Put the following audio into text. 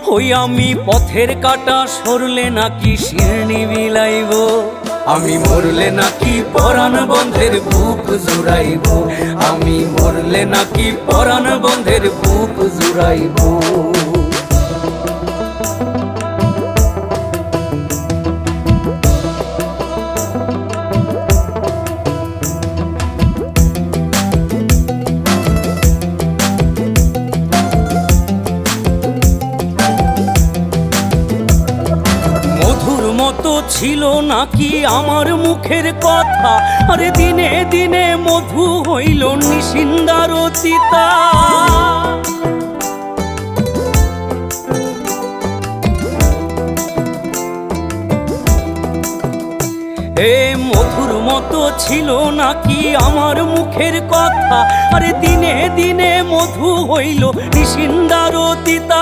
ওই আমি পথের কাটা সরলে নাকি শিরনি বিলাইব, আমি মরলে নাকি পরাণ বন্ধের বুক জুড়াইব, আমি মরলে নাকি পরাণ বন্ধের বুক জুড়াইব। মতো ছিল নাকি আমার মুখের কথা, আরে দিনে দিনে মধু হইল নিশিন্দার চিতা। এ মধুর মতো ছিল নাকি আমার মুখের কথা, আরে দিনে দিনে মধু হইল নিশিন্দার চিতা।